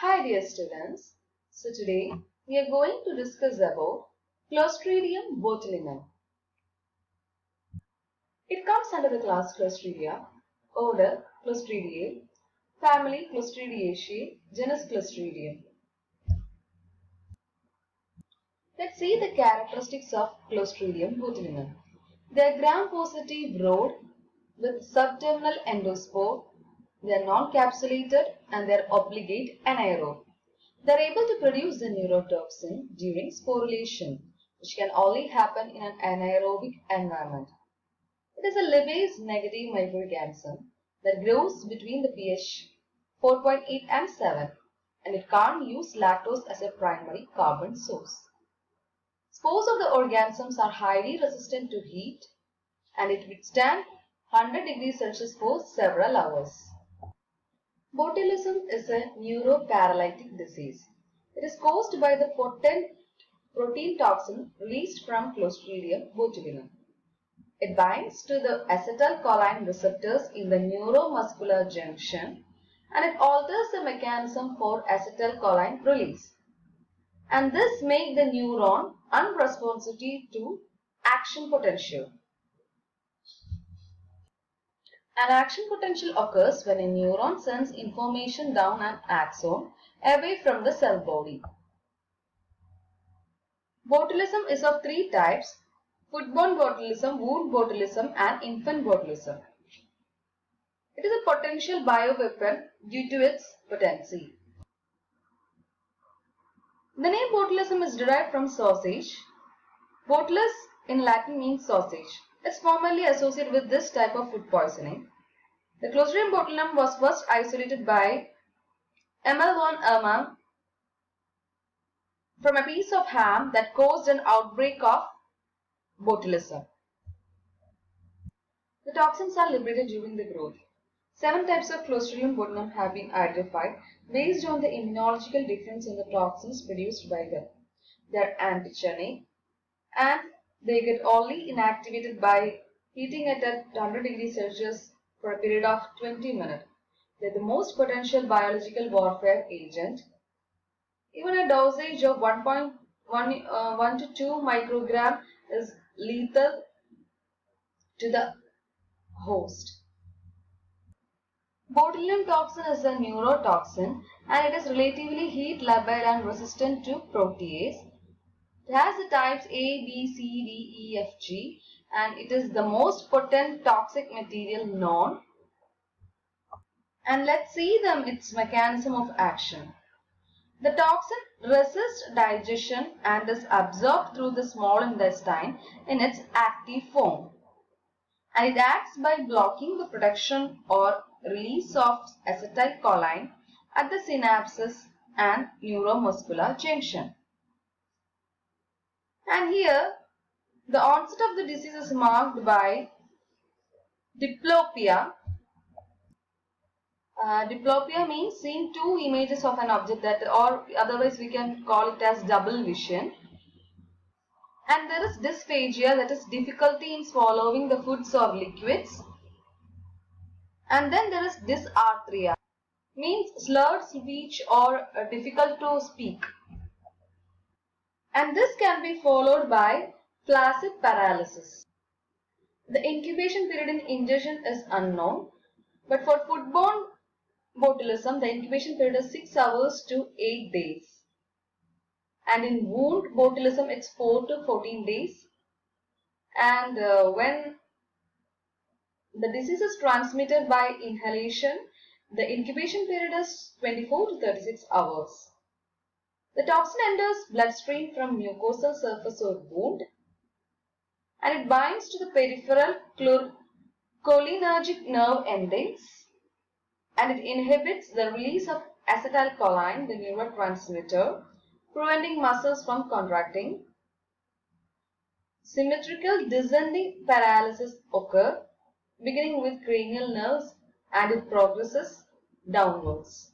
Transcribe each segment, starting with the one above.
Hi dear students, so today we are going to discuss about Clostridium botulinum. It comes under the class Clostridia, order Clostridiae, family Clostridiaceae, genus Clostridium. Let's see the characteristics of Clostridium botulinum. They are gram-positive broad with subterminal endospore. They are non-capsulated and they are obligate anaerobe. They are able to produce the neurotoxin during sporulation, which can only happen in an anaerobic environment. It is a lipase negative microorganism that grows between the pH 4.8 and 7, and it can't use lactose as a primary carbon source. Spores of the organisms are highly resistant to heat, and it withstands 100 degrees Celsius for several hours. Botulism is a neuroparalytic disease. It is caused by the potent protein toxin released from Clostridium botulinum. It binds to the acetylcholine receptors in the neuromuscular junction, and it alters the mechanism for acetylcholine release. And this makes the neuron unresponsive to action potential. An action potential occurs when a neuron sends information down an axon away from the cell body. Botulism is of three types: foodborne botulism, wound botulism, and infant botulism. It is a potential bioweapon due to its potency. The name botulism is derived from sausage. Botulus in Latin means sausage. It is formerly associated with this type of food poisoning. The Clostridium botulinum was first isolated by Emil von Erman from a piece of ham that caused an outbreak of botulism. The toxins are liberated during the growth. 7 types of Clostridium botulinum have been identified based on the immunological difference in the toxins produced by them. They are antigenic and they get only inactivated by heating it at 100 degrees Celsius for a period of 20 minutes. They are the most potential biological warfare agent. Even a dosage of 1.1 to 2 microgram is lethal to the host. Botulinum toxin is a neurotoxin and it is relatively heat labile and resistant to protease. It has the types A, B, C, D, E, F, G, and it is the most potent toxic material known. And let's see its mechanism of action. The toxin resists digestion and is absorbed through the small intestine in its active form. And it acts by blocking the production or release of acetylcholine at the synapses and neuromuscular junction. And here, the onset of the disease is marked by diplopia. Diplopia means seeing two images of an object, that, or otherwise we can call it as double vision. And there is dysphagia, that is difficulty in swallowing the foods or liquids. And then there is dysarthria, means slurred speech or difficult to speak. And this can be followed by flaccid paralysis. The incubation period in ingestion is unknown, but for foodborne botulism, the incubation period is 6 hours to 8 days. And in wound botulism, it's 4 to 14 days. And when the disease is transmitted by inhalation, the incubation period is 24 to 36 hours. The toxin enters bloodstream from mucosal surface or wound, and it binds to the peripheral cholinergic nerve endings, and it inhibits the release of acetylcholine, the neurotransmitter, preventing muscles from contracting. Symmetrical descending paralysis occurs, beginning with cranial nerves, and it progresses downwards.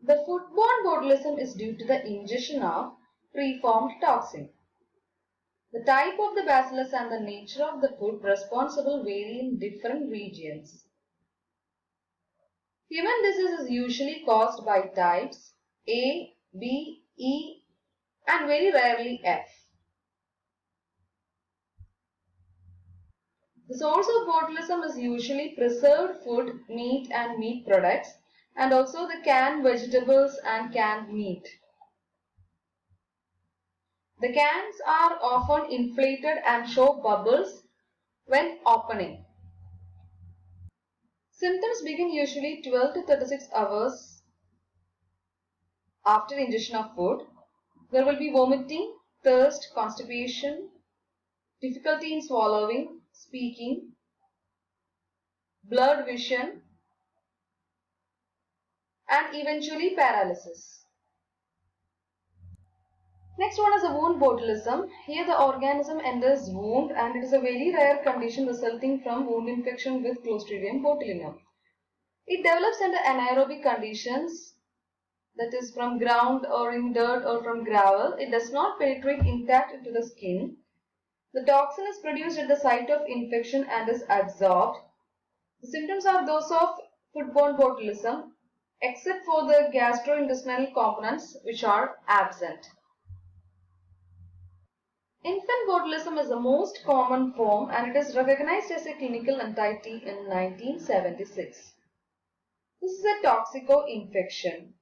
The foodborne botulism is due to the ingestion of preformed toxin. The type of the bacillus and the nature of the food responsible vary in different regions. Human disease is usually caused by types A, B, E and very rarely F. The source of botulism is usually preserved food, meat and meat products, and also the canned vegetables and canned meat. The cans are often inflated and show bubbles when opening. Symptoms begin usually 12 to 36 hours after ingestion of food. There will be vomiting, thirst, constipation, difficulty in swallowing, speaking, blurred vision, and eventually paralysis. Next one is a wound botulism. Here the organism enters wound and it is a very rare condition resulting from wound infection with Clostridium botulinum. It develops under anaerobic conditions, that is from ground or in dirt or from gravel. It does not penetrate intact into the skin. The toxin is produced at the site of infection and is absorbed. The symptoms are those of foodborne botulism except for the gastrointestinal components which are absent. Infant botulism is the most common form and it is recognized as a clinical entity in 1976. This is a toxico-infection.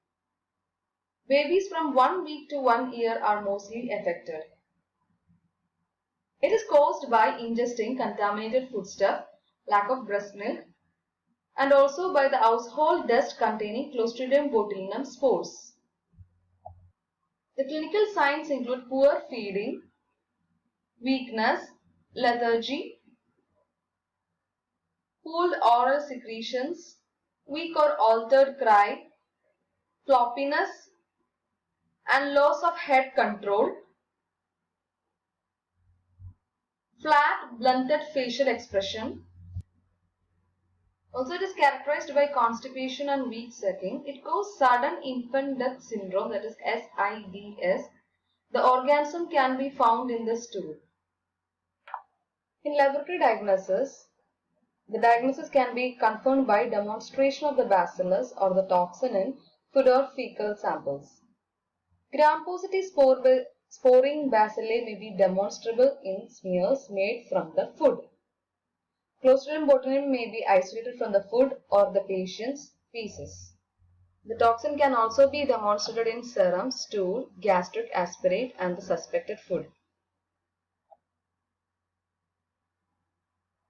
Babies from 1 week to 1 year are mostly affected. It is caused by ingesting contaminated foodstuff, lack of breast milk, and also by the household dust containing Clostridium botulinum spores. The clinical signs include poor feeding, weakness, lethargy, pooled oral secretions, weak or altered cry, floppiness, and loss of head control, flat, blunted facial expression. Also, it is characterized by constipation and weak sucking. It causes sudden infant death syndrome, that is SIDS. The organism can be found in the stool. In laboratory diagnosis, the diagnosis can be confirmed by demonstration of the bacillus or the toxin in food or fecal samples. Gram-positive sporing bacilli may be demonstrable in smears made from the food. Clostridium botulinum may be isolated from the food or the patient's feces. The toxin can also be demonstrated in serum, stool, gastric aspirate, and the suspected food.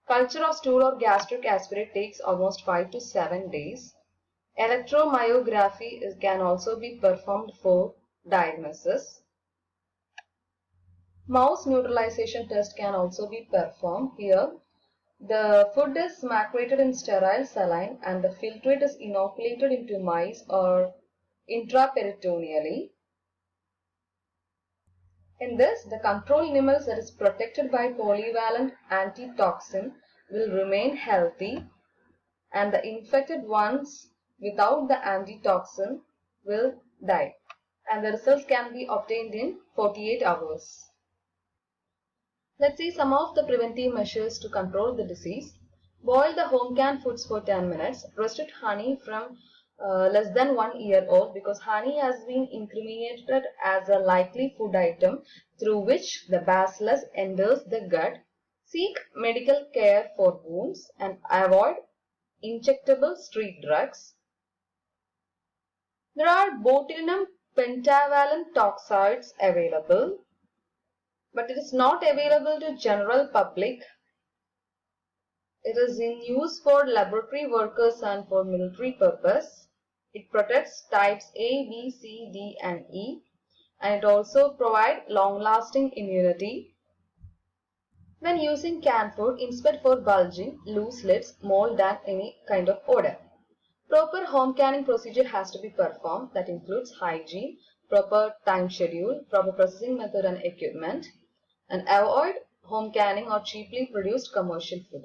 Culture of stool or gastric aspirate takes almost 5 to 7 days. Electromyography can also be performed for diagnosis. Mouse neutralization test can also be performed. Here, the food is macerated in sterile saline and the filtrate is inoculated into mice or intraperitoneally. In this, the control animals that is protected by polyvalent antitoxin will remain healthy and the infected ones without the antitoxin will die. And the results can be obtained in 48 hours. Let's see some of the preventive measures to control the disease. Boil the home canned foods for 10 minutes. Restrict honey from less than 1 year old because honey has been incriminated as a likely food item through which the bacillus enters the gut. Seek medical care for wounds and avoid injectable street drugs. There are botulinum pentavalent toxoids available, but it is not available to general public. It is in use for laboratory workers and for military purpose. It protects types A, B, C, D and E, and it also provides long-lasting immunity. When using canned food, inspect for bulging, loose lids, mold and any kind of odor. Proper home canning procedure has to be performed. That includes hygiene, proper time schedule, proper processing method and equipment, and avoid home canning or cheaply produced commercial food.